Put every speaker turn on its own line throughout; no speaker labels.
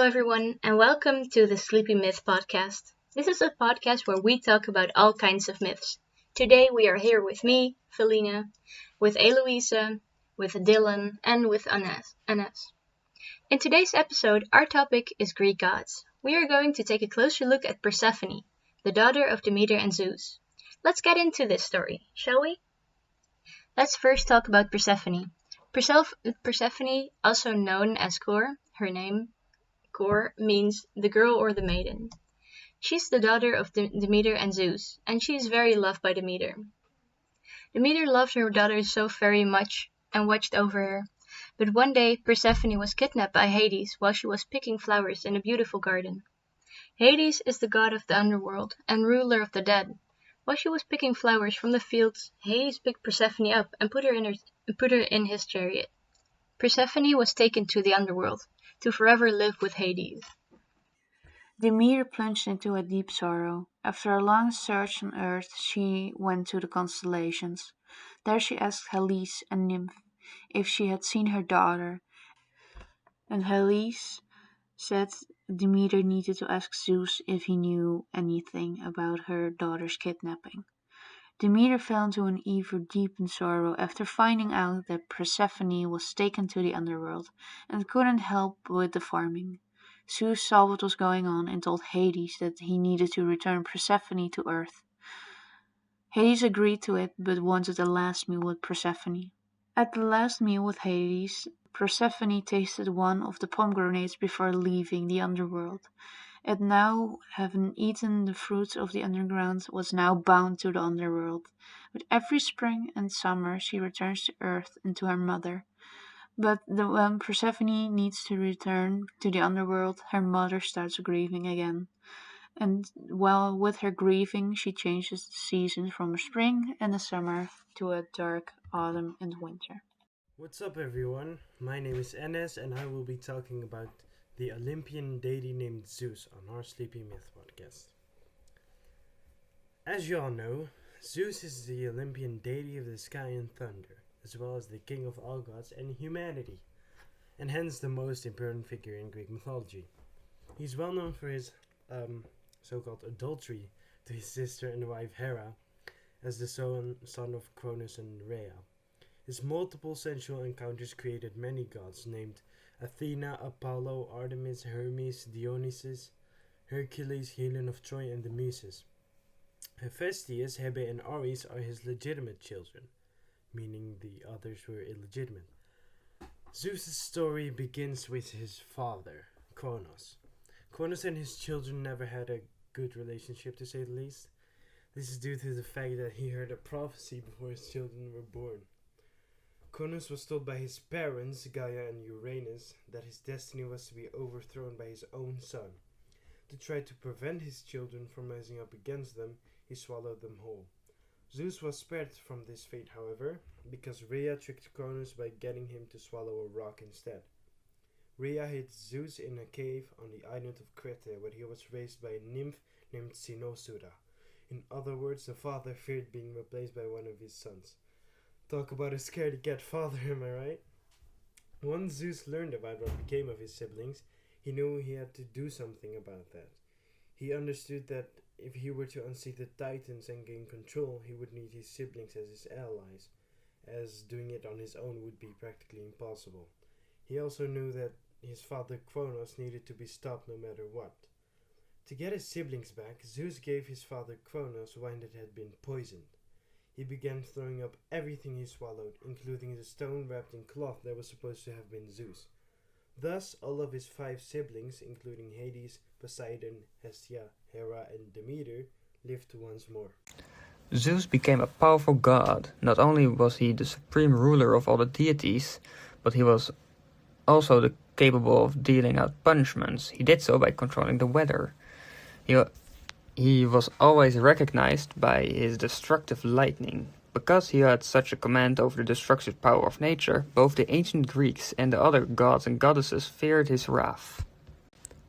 Hello, everyone, and welcome to the Sleepy Myth podcast. This is a podcast where we talk about all kinds of myths. Today we are here with me, Felina, with Eloisa, with Dylan, and with Anas. In today's episode, our topic is Greek gods. We are going to take a closer look at Persephone, the daughter of Demeter and Zeus. Let's get into this story, shall we? Let's first talk about Persephone. Persephone, also known as Kor, her name, Kor, means the girl or the maiden. She's the daughter of Demeter and Zeus, and she is very loved by Demeter. Demeter loved her daughter so very much and watched over her. But one day, Persephone was kidnapped by Hades while she was picking flowers in a beautiful garden. Hades is the god of the underworld and ruler of the dead. While she was picking flowers from the fields, Hades picked Persephone up and put her in his chariot. Persephone was taken to the underworld, to forever live with Hades.
Demeter plunged into a deep sorrow. After a long search on earth, she went to the constellations. There she asked Helice, a nymph, if she had seen her daughter, and Helice said Demeter needed to ask Zeus if he knew anything about her daughter's kidnapping. Demeter fell into an even deep sorrow after finding out that Persephone was taken to the underworld and couldn't help with the farming. Zeus saw what was going on and told Hades that he needed to return Persephone to earth. Hades agreed to it but wanted a last meal with Persephone. At the last meal with Hades, Persephone tasted one of the pomegranates before leaving the underworld. And now, having eaten the fruits of the underground, was now bound to the underworld. With every spring and summer she returns to earth and to her mother. But when Persephone needs to return to the underworld, her mother starts grieving again. And while with her grieving, she changes the seasons from a spring and a summer to a dark autumn and winter.
What's up, everyone? My name is Enes, and I will be talking about the Olympian deity named Zeus on our Sleepy Myth podcast. As you all know, Zeus is the Olympian deity of the sky and thunder, as well as the king of all gods and humanity, and hence the most important figure in Greek mythology. He's well known for his so-called adultery to his sister and wife Hera, as the son of Cronus and Rhea. His multiple sensual encounters created many gods named Athena, Apollo, Artemis, Hermes, Dionysus, Hercules, Helion of Troy, and the Muses. Hephaestus, Hebe, and Ares are his legitimate children, meaning the others were illegitimate. Zeus' story begins with his father, Kronos. Kronos and his children never had a good relationship, to say the least. This is due to the fact that he heard a prophecy before his children were born. Kronos was told by his parents, Gaia and Uranus, that his destiny was to be overthrown by his own son. To try to prevent his children from rising up against them, he swallowed them whole. Zeus was spared from this fate, however, because Rhea tricked Kronos by getting him to swallow a rock instead. Rhea hid Zeus in a cave on the island of Crete, where he was raised by a nymph named Cynosura. In other words, the father feared being replaced by one of his sons. Talk about a scaredy cat father, am I right? Once Zeus learned about what became of his siblings, he knew he had to do something about that. He understood that if he were to unseat the Titans and gain control, he would need his siblings as his allies, as doing it on his own would be practically impossible. He also knew that his father Kronos needed to be stopped no matter what. To get his siblings back, Zeus gave his father Kronos wine that had been poisoned. He began throwing up everything he swallowed, including the stone wrapped in cloth that was supposed to have been Zeus. Thus, all of his 5 siblings, including Hades, Poseidon, Hestia, Hera, and Demeter, lived once more.
Zeus became a powerful god. Not only was he the supreme ruler of all the deities, but he was also capable of dealing out punishments. He did so by controlling the weather. He was always recognized by his destructive lightning. Because he had such a command over the destructive power of nature, both the ancient Greeks and the other gods and goddesses feared his wrath.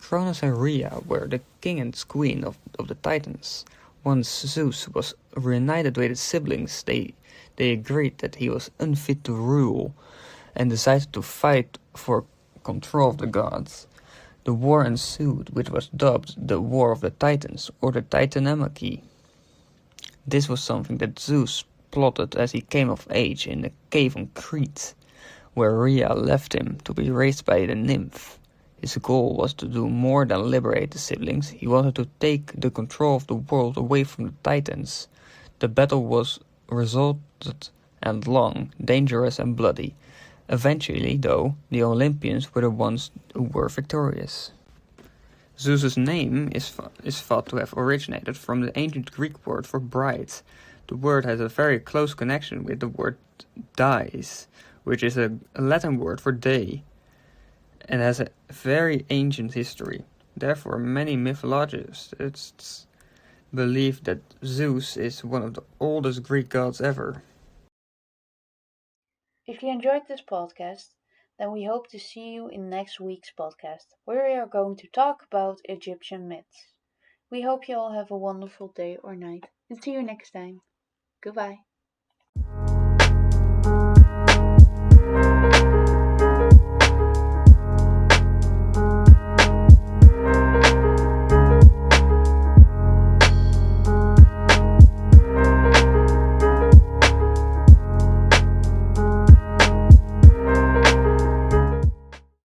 Kronos and Rhea were the king and queen of the Titans. Once Zeus was reunited with his siblings, they agreed that he was unfit to rule and decided to fight for control of the gods. The war ensued, which was dubbed the War of the Titans, or the Titanomachy. This was something that Zeus plotted as he came of age in a cave on Crete, where Rhea left him to be raised by the nymph. His goal was to do more than liberate the siblings. He wanted to take the control of the world away from the Titans. The battle was resulted and long, dangerous and bloody. Eventually, though, the Olympians were the ones who were victorious. Zeus's name is thought to have originated from the ancient Greek word for bride. The word has a very close connection with the word dies, which is a Latin word for day, and has a very ancient history. Therefore, many mythologists believe that Zeus is one of the oldest Greek gods ever.
If you enjoyed this podcast, then we hope to see you in next week's podcast, where we are going to talk about Egyptian myths. We hope you all have a wonderful day or night, and see you next time. Goodbye.